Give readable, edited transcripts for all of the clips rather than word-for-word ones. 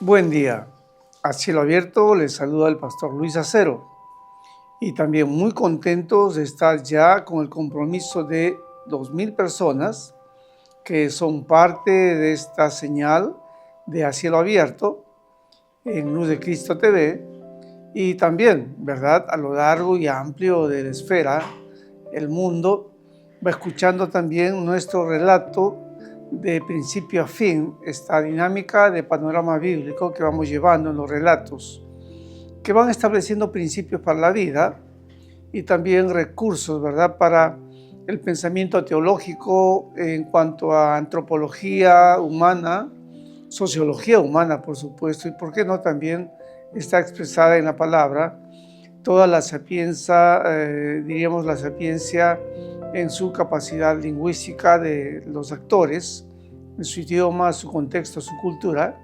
Buen día. A cielo abierto les saluda el pastor Luis Acero y también muy contentos de estar ya con el compromiso de 2,000 personas que son parte de esta señal de A cielo abierto en Luz de Cristo TV y también, ¿verdad?, a lo largo y amplio de la esfera, el mundo va escuchando también nuestro relato de principio a fin, esta dinámica de panorama bíblico que vamos llevando en los relatos, que van estableciendo principios para la vida y también recursos, ¿verdad?, para el pensamiento teológico en cuanto a antropología humana, sociología humana, por supuesto, y por qué no también está expresada en la palabra toda la sapiencia, diríamos la sapiencia en su capacidad lingüística de los actores, en su idioma, su contexto, su cultura,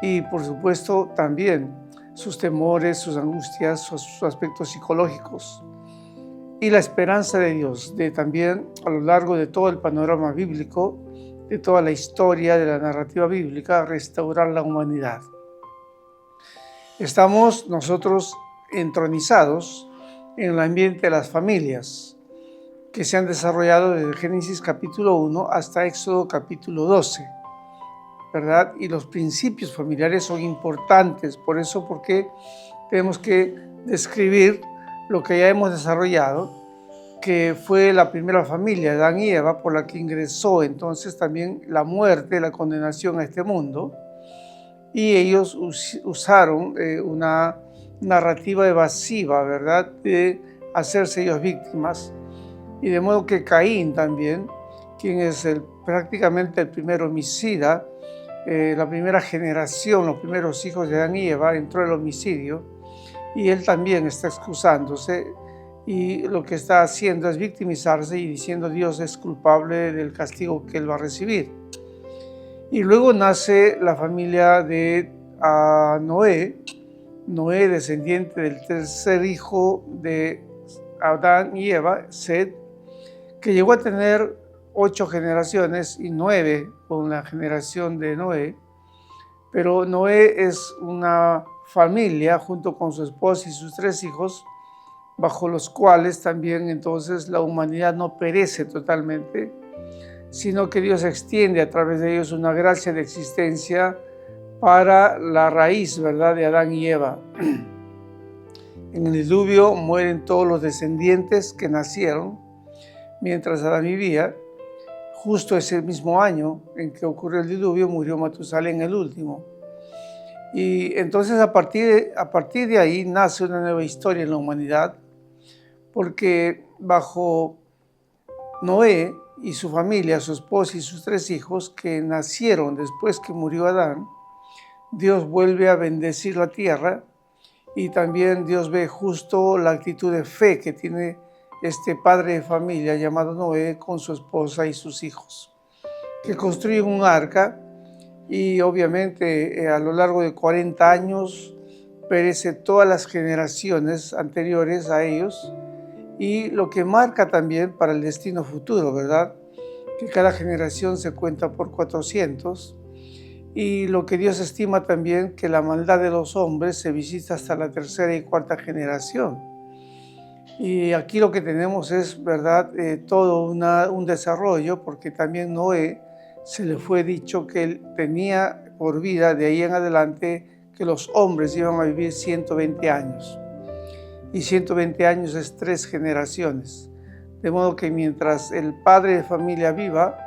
y por supuesto también sus temores, sus angustias, sus aspectos psicológicos, y la esperanza de Dios, de también a lo largo de todo el panorama bíblico, de toda la historia de la narrativa bíblica, restaurar la humanidad. Estamos nosotros entronizados en el ambiente de las familias que se han desarrollado desde Génesis capítulo 1 hasta Éxodo capítulo 12, ¿verdad? Y los principios familiares son importantes, por eso, porque tenemos que describir lo que ya hemos desarrollado, que fue la primera familia, Adán y Eva, por la que ingresó entonces también la muerte, la condenación a este mundo, y ellos usaron una narrativa evasiva, ¿verdad?, de hacerse ellos víctimas, y de modo que Caín también, quien es prácticamente el primer homicida, la primera generación, los primeros hijos de Adán y Eva, entró el homicidio, y él también está excusándose, y lo que está haciendo es victimizarse y diciendo Dios es culpable del castigo que él va a recibir. Y luego nace la familia de Noé, descendiente del tercer hijo de Adán y Eva, Set, que llegó a tener 8 generaciones y 9 con la generación de Noé. Pero Noé es una familia junto con su esposa y sus 3 hijos, bajo los cuales también entonces la humanidad no perece totalmente, sino que Dios extiende a través de ellos una gracia de existencia para la raíz, ¿verdad?, de Adán y Eva. En el diluvio mueren todos los descendientes que nacieron mientras Adán vivía. Justo ese mismo año en que ocurrió el diluvio murió Matusalén, el último. Y entonces a partir de ahí nace una nueva historia en la humanidad, porque bajo Noé y su familia, su esposa y sus 3 hijos que nacieron después que murió Adán, Dios vuelve a bendecir la tierra, y también Dios ve justo la actitud de fe que tiene este padre de familia llamado Noé con su esposa y sus hijos, que construyen un arca, y obviamente a lo largo de 40 años perece todas las generaciones anteriores a ellos, y lo que marca también para el destino futuro, ¿verdad?, que cada generación se cuenta por 400, y lo que Dios estima también que la maldad de los hombres se visita hasta la 3ª y 4ª generación. Y aquí lo que tenemos es, ¿verdad?, todo un desarrollo, porque también Noé se le fue dicho que él tenía por vida de ahí en adelante que los hombres iban a vivir 120 años. Y 120 años es 3 generaciones. De modo que mientras el padre de familia viva,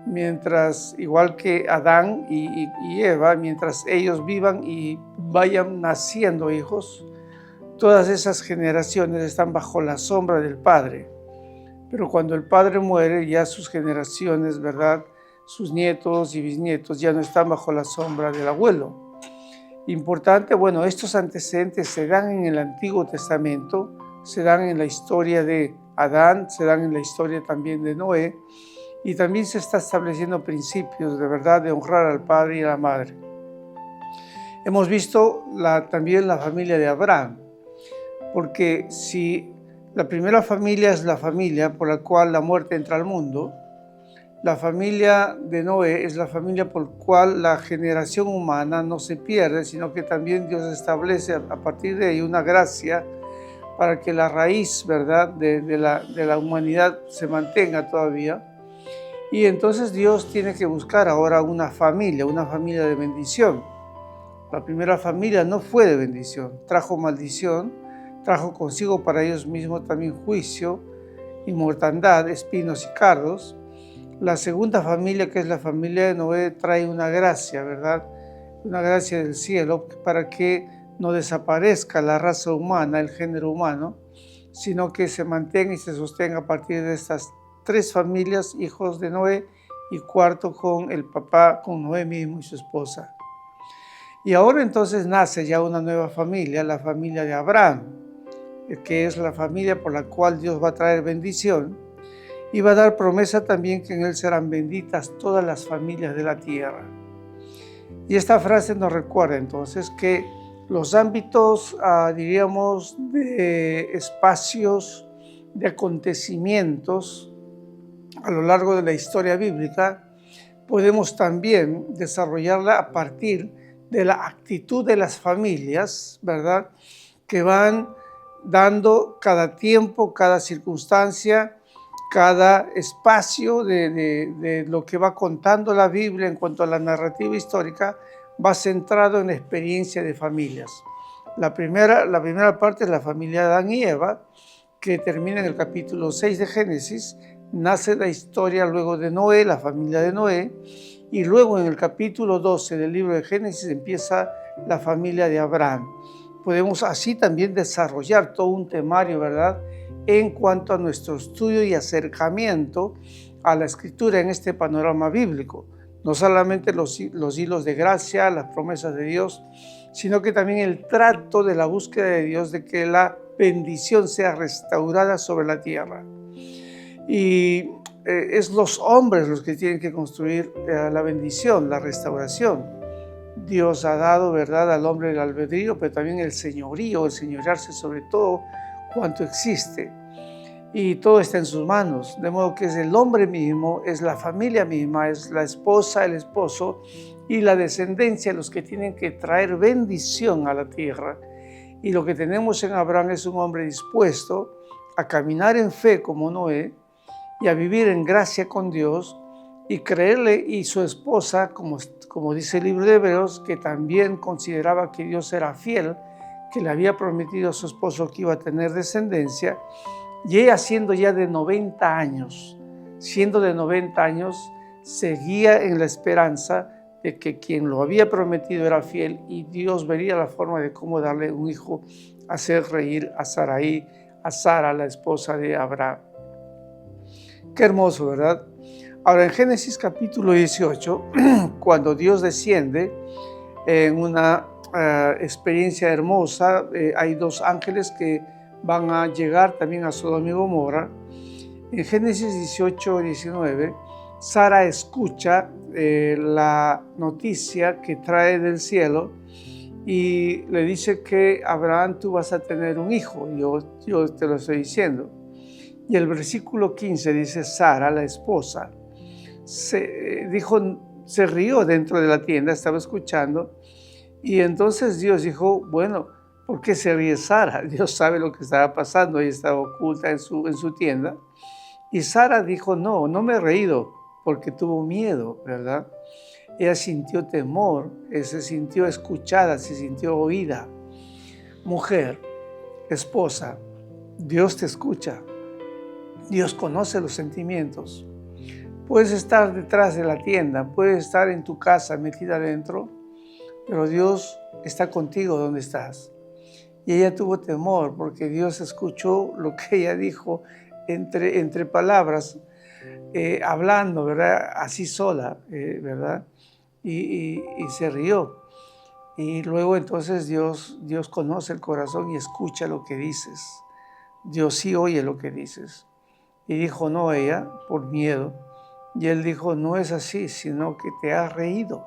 mientras, igual que Adán y Eva, mientras ellos vivan y vayan naciendo hijos, todas esas generaciones están bajo la sombra del Padre. Pero cuando el Padre muere, ya sus generaciones, ¿verdad?, sus nietos y bisnietos ya no están bajo la sombra del abuelo. Importante, bueno, estos antecedentes se dan en el Antiguo Testamento, se dan en la historia de Adán, se dan en la historia también de Noé, y también se está estableciendo principios de verdad de honrar al padre y a la madre. Hemos visto también la familia de Abraham, porque si la primera familia es la familia por la cual la muerte entra al mundo, La familia de Noé es la familia por la cual la generación humana no se pierde, sino que también Dios establece a partir de ahí una gracia para que la raíz, ¿verdad?, de la humanidad se mantenga todavía. Y entonces Dios tiene que buscar ahora una familia de bendición. La primera familia no fue de bendición, trajo maldición, trajo consigo para ellos mismos también juicio y mortandad, espinos y cardos. La segunda familia, que es la familia de Noé, trae una gracia, ¿verdad? Una gracia del cielo para que no desaparezca la raza humana, el género humano, sino que se mantenga y se sostenga a partir de estas tres familias, hijos de Noé, y cuarto con el papá, con Noé mismo y su esposa. Y ahora entonces nace ya una nueva familia, la familia de Abraham, que es la familia por la cual Dios va a traer bendición y va a dar promesa también que en él serán benditas todas las familias de la tierra. Y esta frase nos recuerda entonces que los ámbitos, diríamos, de espacios, de acontecimientos a lo largo de la historia bíblica, podemos también desarrollarla a partir de la actitud de las familias, ¿verdad?, que van dando cada tiempo, cada circunstancia, cada espacio de lo que va contando la Biblia en cuanto a la narrativa histórica, va centrado en la experiencia de familias. La primera parte es la familia de Adán y Eva, que termina en el capítulo 6 de Génesis. Nace la historia luego de Noé, la familia de Noé, y luego en el capítulo 12 del libro de Génesis empieza la familia de Abraham. Podemos así también desarrollar todo un temario, ¿verdad?, en cuanto a nuestro estudio y acercamiento a la Escritura en este panorama bíblico. No solamente los hilos de gracia, las promesas de Dios, sino que también el trato de la búsqueda de Dios de que la bendición sea restaurada sobre la tierra. Y es los hombres los que tienen que construir la bendición, la restauración. Dios ha dado, ¿verdad?, al hombre el albedrío, pero también el señorío, el señorearse sobre todo cuanto existe. Y todo está en sus manos, de modo que es el hombre mismo, es la familia misma, es la esposa, el esposo y la descendencia los que tienen que traer bendición a la tierra. Y lo que tenemos en Abraham es un hombre dispuesto a caminar en fe como Noé y a vivir en gracia con Dios y creerle, y su esposa, como dice el libro de Hebreos, que también consideraba que Dios era fiel, que le había prometido a su esposo que iba a tener descendencia. Y ella siendo ya de 90 años, seguía en la esperanza de que quien lo había prometido era fiel y Dios vería la forma de cómo darle un hijo, hacer reír a Sarai, a Sara, la esposa de Abraham. Qué hermoso, ¿verdad? Ahora en Génesis capítulo 18, cuando Dios desciende en una experiencia hermosa, hay dos ángeles que van a llegar también a Sodoma y Gomorra. En Génesis 18, 19, Sara escucha la noticia que trae del cielo y le dice que Abraham, tú vas a tener un hijo, yo te lo estoy diciendo. Y el versículo 15 dice, Sara, la esposa, se rió dentro de la tienda, estaba escuchando, y entonces Dios dijo, bueno, ¿por qué se ríe Sara? Dios sabe lo que estaba pasando, ella estaba oculta en su tienda. Y Sara dijo, no me he reído, porque tuvo miedo, ¿verdad? Ella sintió temor, se sintió escuchada, se sintió oída. Mujer, esposa, Dios te escucha, Dios conoce los sentimientos. Puedes estar detrás de la tienda, puedes estar en tu casa metida adentro, pero Dios está contigo donde estás. Y ella tuvo temor porque Dios escuchó lo que ella dijo entre palabras, hablando, ¿verdad? Así sola, ¿verdad? Y se rió. Y luego entonces Dios conoce el corazón y escucha lo que dices. Dios sí oye lo que dices. Y dijo no ella, por miedo. Y él dijo, no es así, sino que te has reído.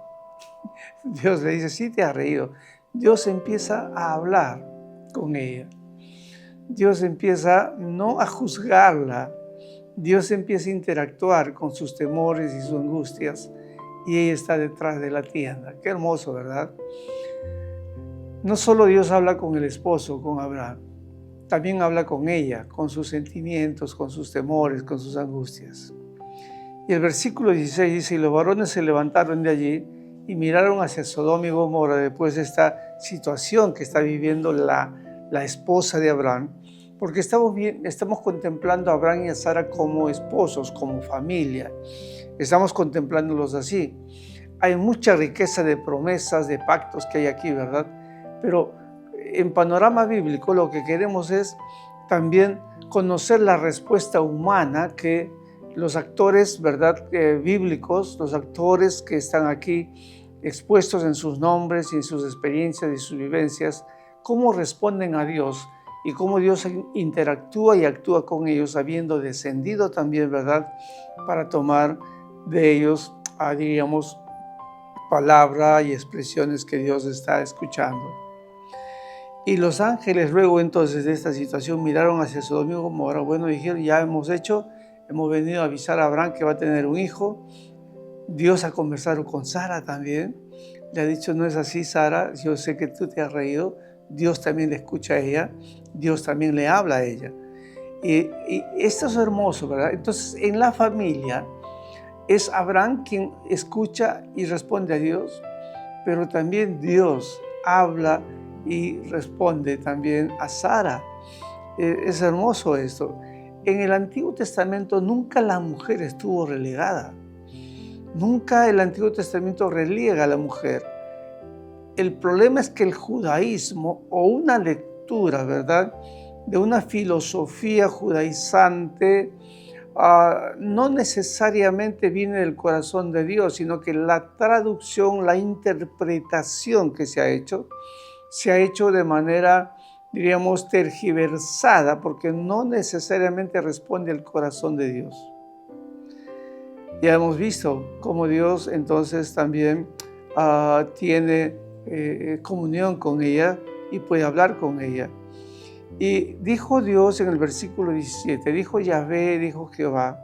Dios le dice, sí te has reído. Dios empieza a hablar con ella. Dios empieza no a juzgarla, Dios empieza a interactuar con sus temores y sus angustias y ella está detrás de la tienda. Qué hermoso, ¿verdad? No solo Dios habla con el esposo, con Abraham, también habla con ella, con sus sentimientos, con sus temores, con sus angustias. Y el versículo 16 dice, y los varones se levantaron de allí y miraron hacia Sodoma y Gomorra después de esta situación que está viviendo la esposa de Abraham, porque estamos contemplando a Abraham y a Sara como esposos, como familia. Estamos contemplándolos así. Hay mucha riqueza de promesas, de pactos que hay aquí, ¿verdad? Pero en panorama bíblico lo que queremos es también conocer la respuesta humana que los actores, ¿verdad? Bíblicos, los actores que están aquí expuestos en sus nombres y en sus experiencias y sus vivencias, cómo responden a Dios y cómo Dios interactúa y actúa con ellos, habiendo descendido también, ¿verdad? Para tomar de ellos, diríamos, palabra y expresiones que Dios está escuchando. Y los ángeles luego entonces de esta situación miraron hacia Sodoma y Gomorra. Bueno, dijeron, ya hemos venido a avisar a Abraham que va a tener un hijo. Dios ha conversado con Sara también. Le ha dicho, no es así, Sara, yo sé que tú te has reído. Dios también le escucha a ella. Dios también le habla a ella. Y esto es hermoso, ¿verdad? Entonces, en la familia es Abraham quien escucha y responde a Dios, pero también Dios habla y responde también a Sara. Es hermoso esto. En el Antiguo Testamento nunca la mujer estuvo relegada. Nunca el Antiguo Testamento relega a la mujer. El problema es que el judaísmo o una lectura, ¿verdad?, de una filosofía judaizante no necesariamente viene del corazón de Dios, sino que la traducción, la interpretación que se ha hecho de manera, diríamos, tergiversada, porque no necesariamente responde al corazón de Dios. Ya hemos visto cómo Dios entonces también tiene comunión con ella y puede hablar con ella. Y dijo Dios en el versículo 17, dijo Yahvé, dijo Jehová,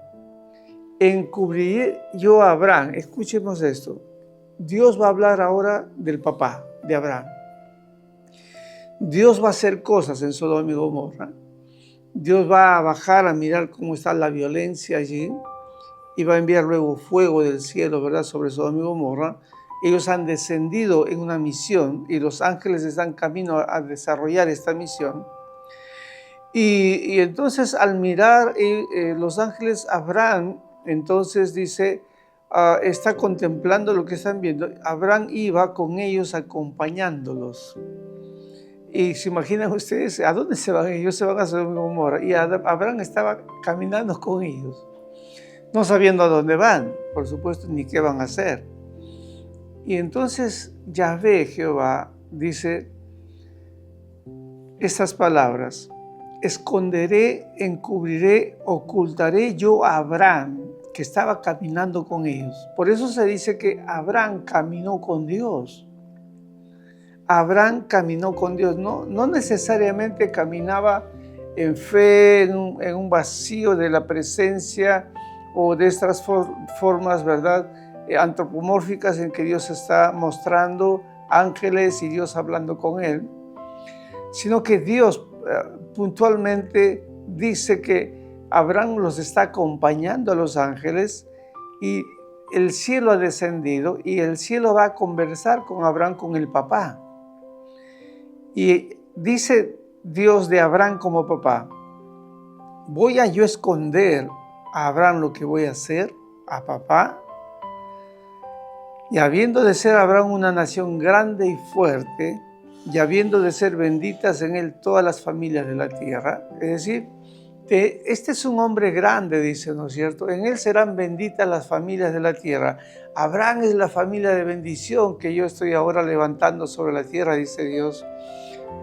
encubriré yo a Abraham. Escuchemos esto. Dios va a hablar ahora del papá de Abraham. Dios va a hacer cosas en Sodoma y Gomorra. Dios va a bajar a mirar cómo está la violencia allí y va a enviar luego fuego del cielo, ¿verdad?, sobre Sodoma y Gomorra. Ellos han descendido en una misión y los ángeles están camino a desarrollar esta misión. Y entonces al mirar los ángeles, Abraham, entonces dice, está contemplando lo que están viendo. Abraham iba con ellos acompañándolos. Y se imaginan ustedes, ¿a dónde se van? Ellos se van a Sodoma y Gomorra. Y Abraham estaba caminando con ellos, no sabiendo a dónde van, por supuesto, ni qué van a hacer. Y entonces Yahvé, Jehová, dice estas palabras: esconderé, encubriré, ocultaré yo a Abraham, que estaba caminando con ellos. Por eso se dice que Abraham caminó con Dios. Abraham caminó con Dios, no necesariamente caminaba en fe, en un vacío de la presencia o de estas formas, ¿verdad?, antropomórficas en que Dios está mostrando ángeles y Dios hablando con él, sino que Dios puntualmente dice que Abraham los está acompañando a los ángeles y el cielo ha descendido y el cielo va a conversar con Abraham, con el papá. Y dice Dios de Abraham como papá: voy a yo esconder a Abraham lo que voy a hacer a papá. Y habiendo de ser Abraham una nación grande y fuerte, y habiendo de ser benditas en él todas las familias de la tierra. Es decir, este es un hombre grande, dice, ¿no es cierto? En él serán benditas las familias de la tierra. Abraham es la familia de bendición que yo estoy ahora levantando sobre la tierra, dice Dios.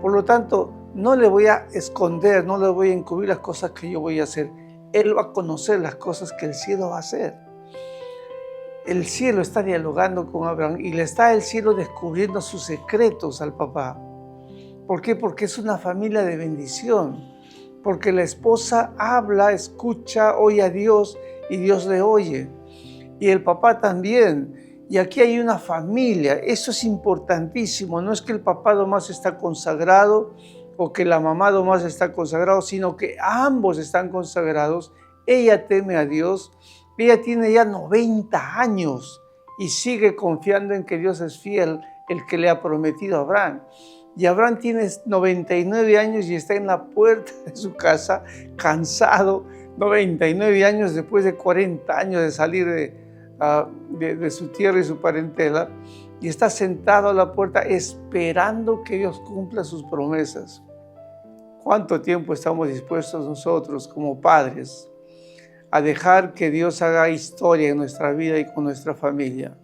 Por lo tanto, no le voy a esconder, no le voy a encubrir las cosas que yo voy a hacer. Él va a conocer las cosas que el cielo va a hacer. El cielo está dialogando con Abraham y le está el cielo descubriendo sus secretos al papá. ¿Por qué? Porque es una familia de bendición. porque la esposa habla, escucha, oye a Dios y Dios le oye. Y el papá también. Y aquí hay una familia. Eso es importantísimo. No es que el papá nomás está consagrado o que la mamá nomás está consagrado, sino que ambos están consagrados. Ella teme a Dios. Ella tiene ya 90 años y sigue confiando en que Dios es fiel, el que le ha prometido a Abraham. Y Abraham tiene 99 años y está en la puerta de su casa, cansado, 99 años después de 40 años de salir de su tierra y su parentela, y está sentado a la puerta esperando que Dios cumpla sus promesas. ¿Cuánto tiempo estamos dispuestos nosotros como padres a dejar que Dios haga historia en nuestra vida y con nuestra familia?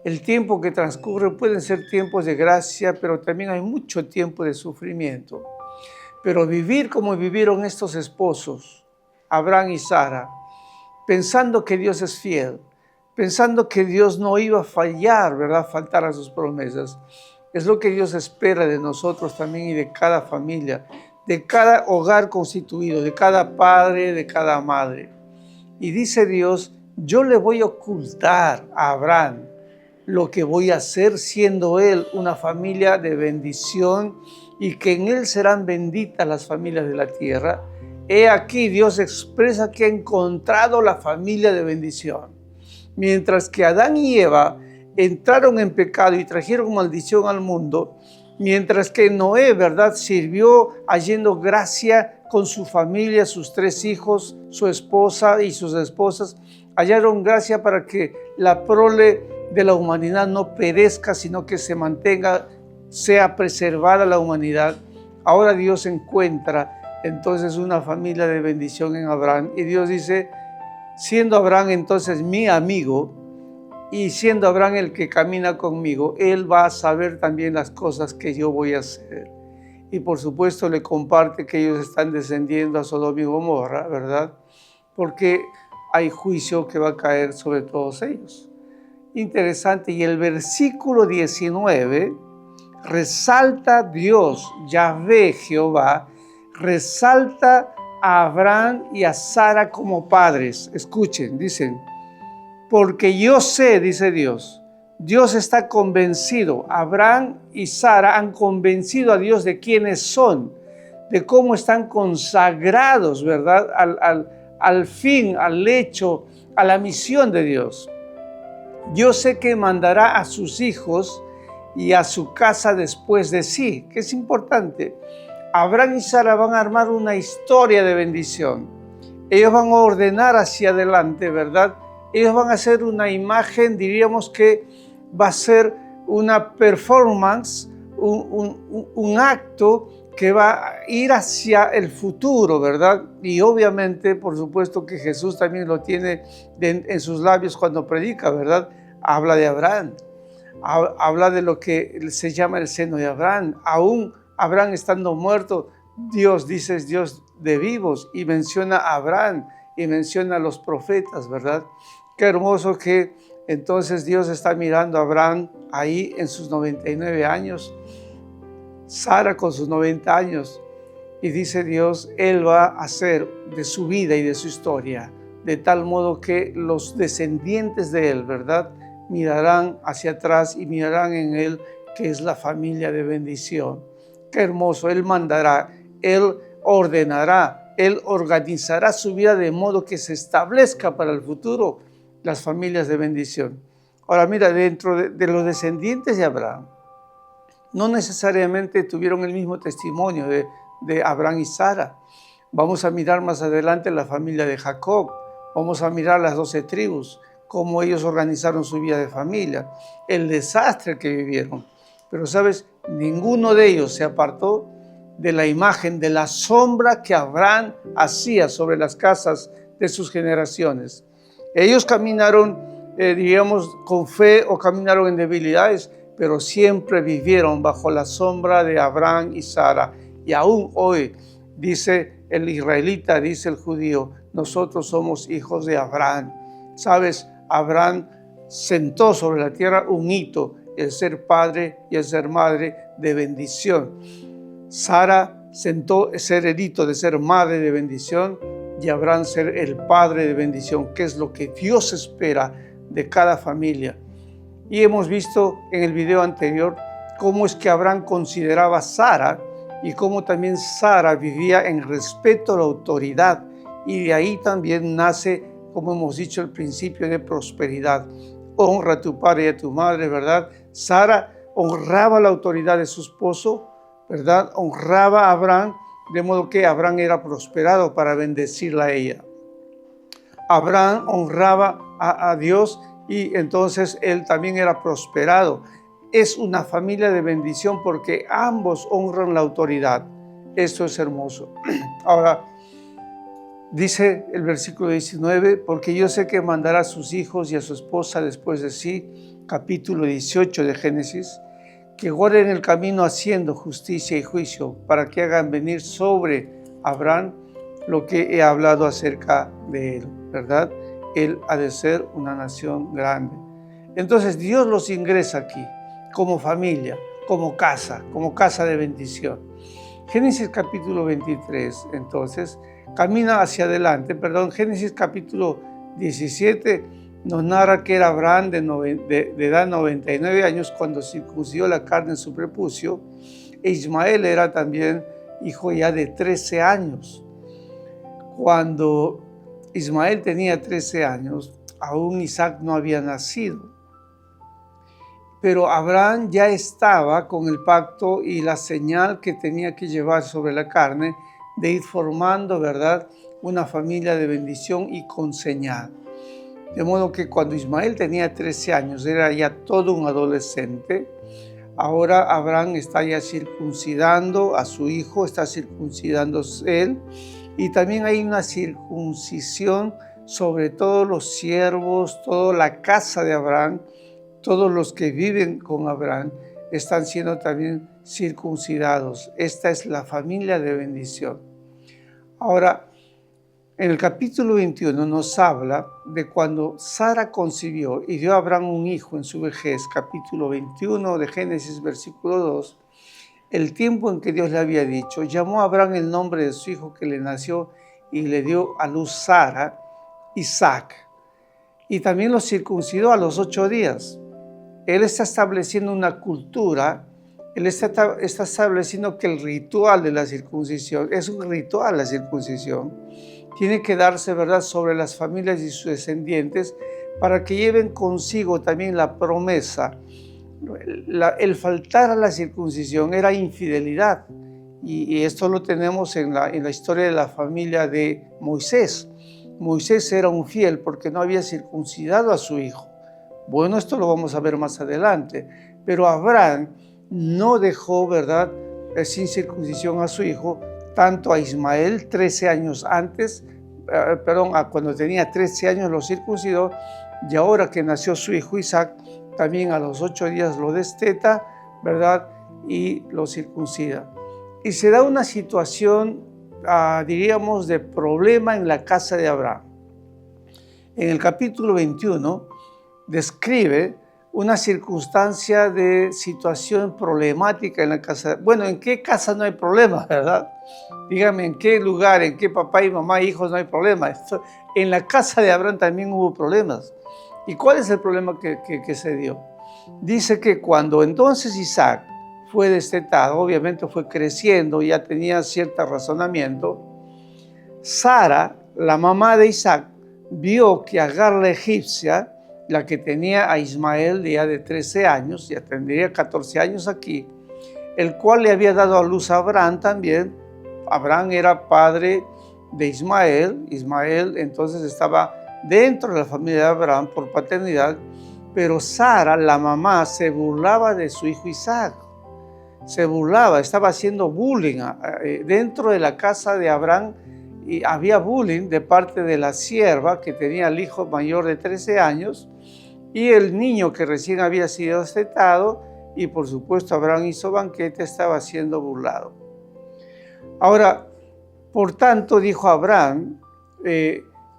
El tiempo que transcurre pueden ser tiempos de gracia, pero también hay mucho tiempo de sufrimiento. Pero vivir como vivieron estos esposos, Abraham y Sara, pensando que Dios es fiel, pensando que Dios no iba a fallar, ¿verdad? Faltar a sus promesas. Es lo que Dios espera de nosotros también y de cada familia, de cada hogar constituido, de cada padre, de cada madre. Y dice Dios, yo le voy a ocultar a Abraham lo que voy a hacer, siendo él una familia de bendición y que en él serán benditas las familias de la tierra. He aquí, Dios expresa que ha encontrado la familia de bendición. Mientras que Adán y Eva entraron en pecado y trajeron maldición al mundo, mientras que Noé, ¿verdad?, sirvió haciendo gracia con su familia, sus 3 hijos, su esposa y sus esposas, hallaron gracia para que la prole de la humanidad no perezca, sino que se mantenga, sea preservada la humanidad. Ahora Dios encuentra entonces una familia de bendición en Abraham, y Dios dice, siendo Abraham entonces mi amigo y siendo Abraham el que camina conmigo, él va a saber también las cosas que yo voy a hacer. Y por supuesto le comparte que ellos están descendiendo a Sodoma y Gomorra, ¿verdad? Porque hay juicio que va a caer sobre todos ellos. Interesante. Y el versículo 19 resalta Dios, Yahvé, Jehová, resalta a Abraham y a Sara como padres. Escuchen, dicen, porque yo sé, dice Dios, Dios está convencido, Abraham y Sara han convencido a Dios de quiénes son, de cómo están consagrados, ¿verdad?, al fin, al hecho, a la misión de Dios. Yo sé que mandará a sus hijos y a su casa después de sí, que es importante. Abraham y Sara van a armar una historia de bendición. Ellos van a ordenar hacia adelante, ¿verdad? Ellos van a hacer una imagen, diríamos que va a ser una performance, un acto que va a ir hacia el futuro, ¿verdad? Y obviamente, por supuesto que Jesús también lo tiene en sus labios cuando predica, ¿verdad? Habla de Abraham, habla de lo que se llama el seno de Abraham. Aún Abraham estando muerto, Dios dice es Dios de vivos, y menciona a Abraham y menciona a los profetas, ¿verdad? Qué hermoso que entonces Dios está mirando a Abraham ahí en sus 99 años, Sara con sus 90 años, y dice Dios, Él va a hacer de su vida y de su historia, de tal modo que los descendientes de Él, ¿verdad?, mirarán hacia atrás y mirarán en Él, que es la familia de bendición. Qué hermoso. Él mandará, Él ordenará, Él organizará su vida de modo que se establezca para el futuro las familias de bendición. Ahora mira, dentro de los descendientes de Abraham, no necesariamente tuvieron el mismo testimonio de Abraham y Sara. Vamos a mirar más adelante la familia de Jacob, vamos a mirar las 12 tribus, cómo ellos organizaron su vida de familia, el desastre que vivieron. Pero sabes, ninguno de ellos se apartó de la imagen, de la sombra que Abraham hacía sobre las casas de sus generaciones. Ellos caminaron, diríamos, con fe o caminaron en debilidades, pero siempre vivieron bajo la sombra de Abraham y Sara. Y aún hoy, dice el israelita, dice el judío, nosotros somos hijos de Abraham. ¿Sabes? Abraham sentó sobre la tierra un hito, el ser padre y el ser madre de bendición. Sara ser heredito de ser madre de bendición y Abraham ser el padre de bendición, que es lo que Dios espera de cada familia. Y hemos visto en el video anterior cómo es que Abraham consideraba a Sara y cómo también Sara vivía en respeto a la autoridad, y de ahí también nace, como hemos dicho al principio, de prosperidad. Honra a tu padre y a tu madre, ¿verdad? Sara honraba la autoridad de su esposo, ¿verdad? Honraba a Abraham, de modo que Abraham era prosperado para bendecirla a ella. Abraham honraba a Dios y entonces él también era prosperado. Es una familia de bendición porque ambos honran la autoridad. Esto es hermoso. Ahora, dice el versículo 19, porque yo sé que mandará a sus hijos y a su esposa después de sí, capítulo 18 de Génesis, que guarden el camino haciendo justicia y juicio, para que hagan venir sobre Abraham lo que he hablado acerca de él, ¿verdad? Él ha de ser una nación grande. Entonces Dios los ingresa aquí como familia, como casa de bendición. Génesis capítulo 23, entonces, camina hacia adelante, Génesis capítulo 17 nos narra que era Abraham de edad 99 años cuando circuncidó la carne en su prepucio, e Ismael era también hijo ya de 13 años. Cuando Ismael tenía 13 años, aún Isaac no había nacido. Pero Abraham ya estaba con el pacto y la señal que tenía que llevar sobre la carne de ir formando, ¿verdad?, una familia de bendición y con señal. De modo que cuando Ismael tenía 13 años, era ya todo un adolescente. Ahora Abraham está ya circuncidando a su hijo, está circuncidándose él, y también hay una circuncisión sobre todos los siervos, toda la casa de Abraham. Todos los que viven con Abraham están siendo también circuncidados. Esta es la familia de bendición. Ahora, en el capítulo 21 nos habla de cuando Sara concibió y dio a Abraham un hijo en su vejez, capítulo 21 de Génesis, versículo 2, el tiempo en que Dios le había dicho, llamó a Abraham el nombre de su hijo que le nació y le dio a luz Sara, Isaac, y también lo circuncidó a los 8 días. Él está estableciendo una cultura, él está estableciendo que el ritual de la circuncisión es un ritual, la circuncisión. Tiene que darse, ¿verdad?, sobre las familias y sus descendientes para que lleven consigo también la promesa. El faltar a la circuncisión era infidelidad, y esto lo tenemos en la historia de la familia de Moisés. Moisés era un fiel porque no había circuncidado a su hijo. Bueno, esto lo vamos a ver más adelante, pero Abraham no dejó, ¿verdad?, sin circuncisión a su hijo, tanto a Ismael 13 años antes, cuando tenía 13 años lo circuncidó, y ahora que nació su hijo Isaac, también a los 8 días lo desteta, ¿verdad?, y lo circuncida. Y se da una situación, diríamos, de problema en la casa de Abraham. En el capítulo 21, describe una circunstancia de situación problemática en la casa. Bueno, ¿en qué casa no hay problema, verdad? Dígame, ¿en qué lugar, en qué papá y mamá e hijos no hay problema? En la casa de Abraham también hubo problemas. ¿Y cuál es el problema que se dio? Dice que cuando entonces Isaac fue destetado, obviamente fue creciendo, ya tenía cierto razonamiento, Sara, la mamá de Isaac, vio que Agar la egipcia, la que tenía a Ismael ya de 13 años, ya tendría 14 años aquí, el cual le había dado a luz a Abraham también. Abraham era padre de Ismael. Ismael entonces estaba dentro de la familia de Abraham por paternidad, pero Sara, la mamá, se burlaba de su hijo Isaac. Se burlaba, estaba haciendo bullying dentro de la casa de Abraham. Y había bullying de parte de la sierva que tenía el hijo mayor de 13 años y el niño que recién había sido destetado, y por supuesto Abraham hizo banquete, estaba siendo burlado. Ahora, por tanto, dijo Abraham,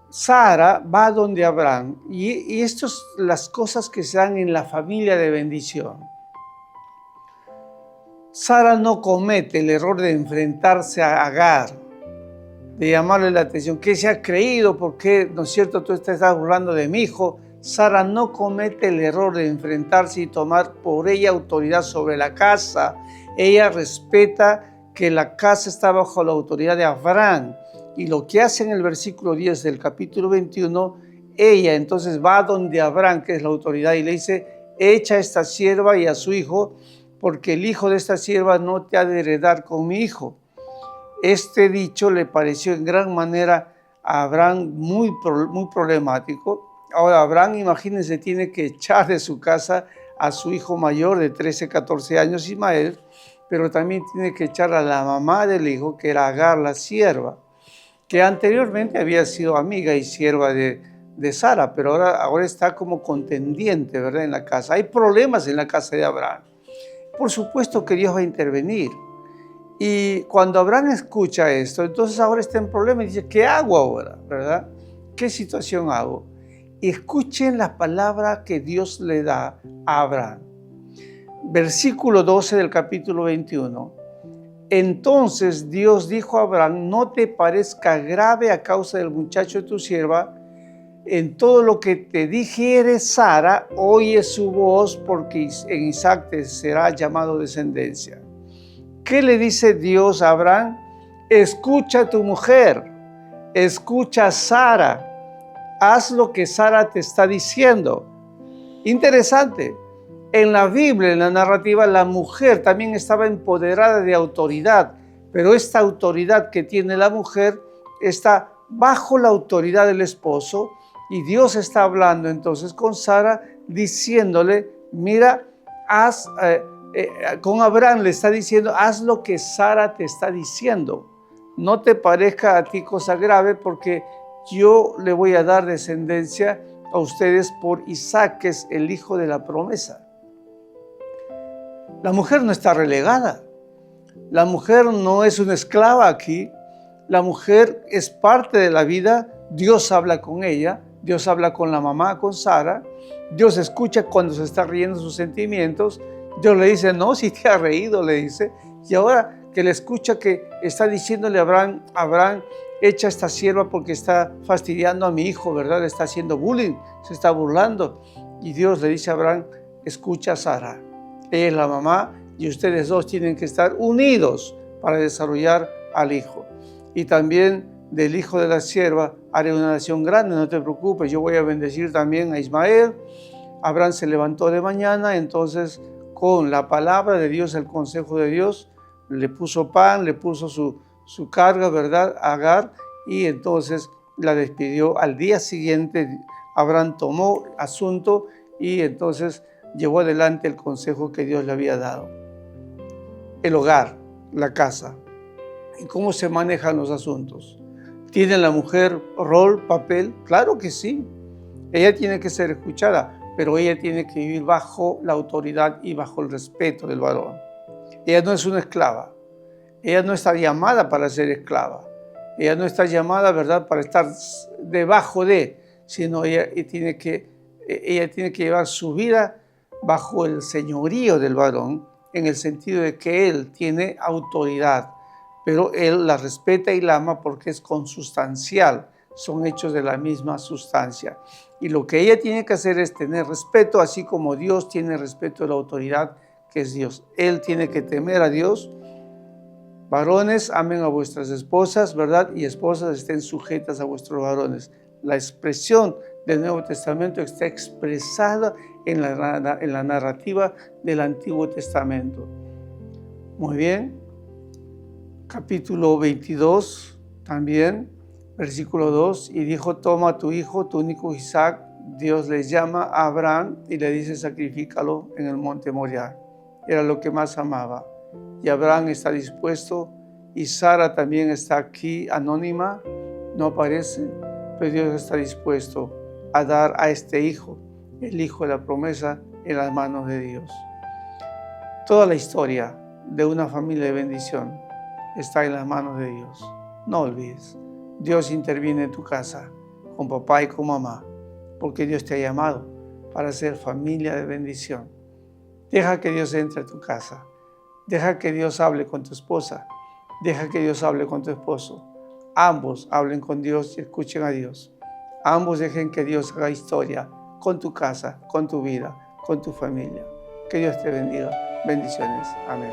Sara va donde Abraham, y estas son las cosas que se dan en la familia de bendición. Sara no comete el error de enfrentarse a Agar, de llamarle la atención. ¿Qué se ha creído? ¿Por qué, no es cierto, tú te estás burlando de mi hijo? Sara no comete el error de enfrentarse y tomar por ella autoridad sobre la casa. Ella respeta que la casa está bajo la autoridad de Abraham. Y lo que hace en el versículo 10 del capítulo 21, ella entonces va donde Abraham, que es la autoridad, y le dice: echa a esta sierva y a su hijo, porque el hijo de esta sierva no te ha de heredar con mi hijo. Este dicho le pareció en gran manera a Abraham muy problemático. Ahora Abraham, imagínense, tiene que echar de su casa a su hijo mayor de 13, 14 años, Ismael, pero también tiene que echar a la mamá del hijo, que era Agar, la sierva, que anteriormente había sido amiga y sierva de Sara, pero ahora está como contendiente, ¿verdad?, en la casa. Hay problemas en la casa de Abraham. Por supuesto que Dios va a intervenir. Y cuando Abraham escucha esto, entonces ahora está en problema y dice: ¿qué hago ahora? ¿Verdad? ¿Qué situación hago? Y escuchen la palabra que Dios le da a Abraham. Versículo 12 del capítulo 21. Entonces Dios dijo a Abraham: no te parezca grave a causa del muchacho de tu sierva. En todo lo que te dijere Sara, oye su voz, porque en Isaac te será llamado descendencia. ¿Qué le dice Dios a Abraham? Escucha a tu mujer, escucha a Sara, haz lo que Sara te está diciendo. Interesante, en la Biblia, en la narrativa, la mujer también estaba empoderada de autoridad, pero esta autoridad que tiene la mujer está bajo la autoridad del esposo, y Dios está hablando entonces con Sara, diciéndole: mira, con Abraham le está diciendo: haz lo que Sara te está diciendo. No te parezca a ti cosa grave, porque yo le voy a dar descendencia a ustedes por Isaac, que es el hijo de la promesa. La mujer no está relegada. La mujer no es una esclava aquí. La mujer es parte de la vida. Dios habla con ella. Dios habla con la mamá, con Sara. Dios escucha cuando se está riendo sus sentimientos. Dios le dice: no, si te has reído, le dice. Y ahora que le escucha que está diciéndole a Abraham: echa esta sierva porque está fastidiando a mi hijo, ¿verdad? Le está haciendo bullying, se está burlando. Y Dios le dice a Abraham: escucha a Sara. Ella es la mamá y ustedes dos tienen que estar unidos para desarrollar al hijo. Y también del hijo de la sierva haré una nación grande, no te preocupes, yo voy a bendecir también a Ismael. Abraham se levantó de mañana, entonces con la palabra de Dios, el consejo de Dios, le puso pan, le puso su carga, ¿verdad?, a Agar, y entonces la despidió. Al día siguiente Abraham tomó asunto y entonces llevó adelante el consejo que Dios le había dado. El hogar, la casa. ¿Y cómo se manejan los asuntos? ¿Tiene la mujer rol, papel? Claro que sí. Ella tiene que ser escuchada, pero ella tiene que vivir bajo la autoridad y bajo el respeto del varón. Ella no es una esclava. Ella no está llamada para ser esclava. Ella no está llamada, ¿verdad?, para estar debajo de, sino ella tiene que llevar su vida bajo el señorío del varón, en el sentido de que él tiene autoridad, pero él la respeta y la ama porque es consustancial, son hechos de la misma sustancia. Y lo que ella tiene que hacer es tener respeto, así como Dios tiene respeto de la autoridad que es Dios. Él tiene que temer a Dios. Varones, amen a vuestras esposas, ¿verdad? Y esposas, estén sujetas a vuestros varones. La expresión del Nuevo Testamento está expresada en la narrativa del Antiguo Testamento. Muy bien. Capítulo 22 también, versículo 2. Y dijo: toma a tu hijo, tu único Isaac. Dios les llama a Abraham y le dice: sacrifícalo en el monte Moriah. Era lo que más amaba. Y Abraham está dispuesto, y Sara también está aquí anónima, no aparece, pero Dios está dispuesto a dar a este hijo, el hijo de la promesa, en las manos de Dios. Toda la historia de una familia de bendición está en las manos de Dios. No olvides, Dios interviene en tu casa, con papá y con mamá, porque Dios te ha llamado para ser familia de bendición. Deja que Dios entre a tu casa. Deja que Dios hable con tu esposa. Deja que Dios hable con tu esposo. Ambos hablen con Dios y escuchen a Dios. Ambos dejen que Dios haga historia con tu casa, con tu vida, con tu familia. Que Dios te bendiga. Bendiciones. Amén.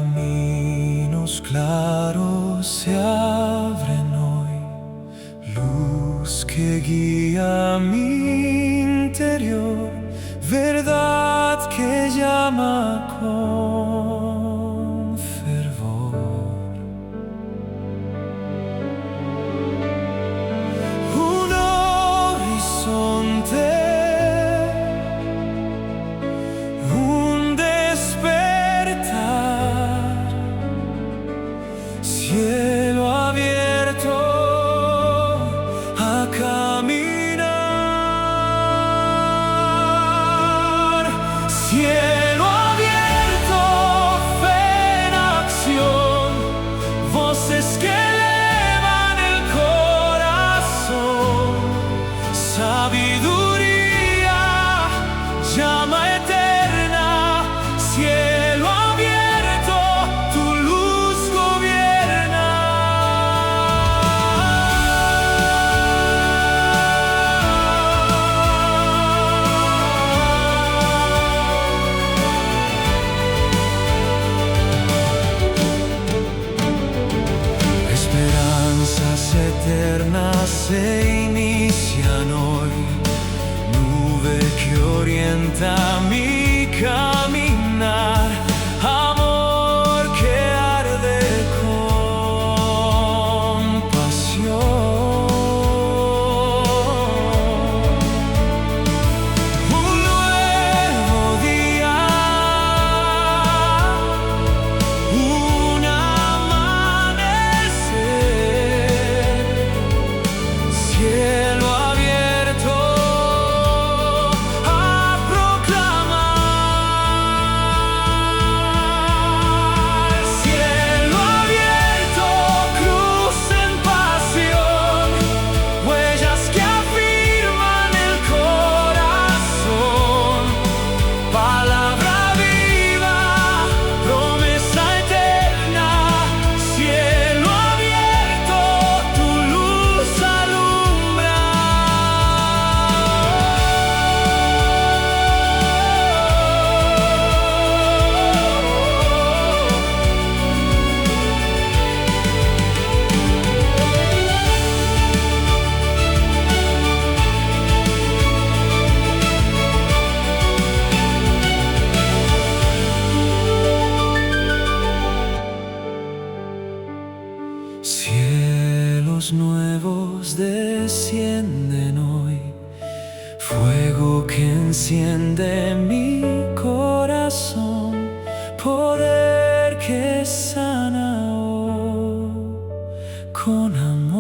Caminos claros se abren hoy, luz que guía mi interior, verdad que llama con fervor. Un horizonte, un despertar, cielo abierto a caminar. Cielo abierto, fe en acción, voces que elevan el corazón, sabiduría, llama eterna. Cielo abierto, tu luz gobierna. Esperanzas eternas se inician hoy, nube que orienta mi caminar, amor que arde con pasión. Un nuevo día, un amanecer, cielo abierto a proclamar. Cielo abierto, cruz en pasión, huellas que afirman el corazón, palabra viva, promesa eterna. Cielo abierto, tu luz alumbra. Cielos nuevos descienden hoy, fuego que enciende mi corazón, poder que sana hoy con amor.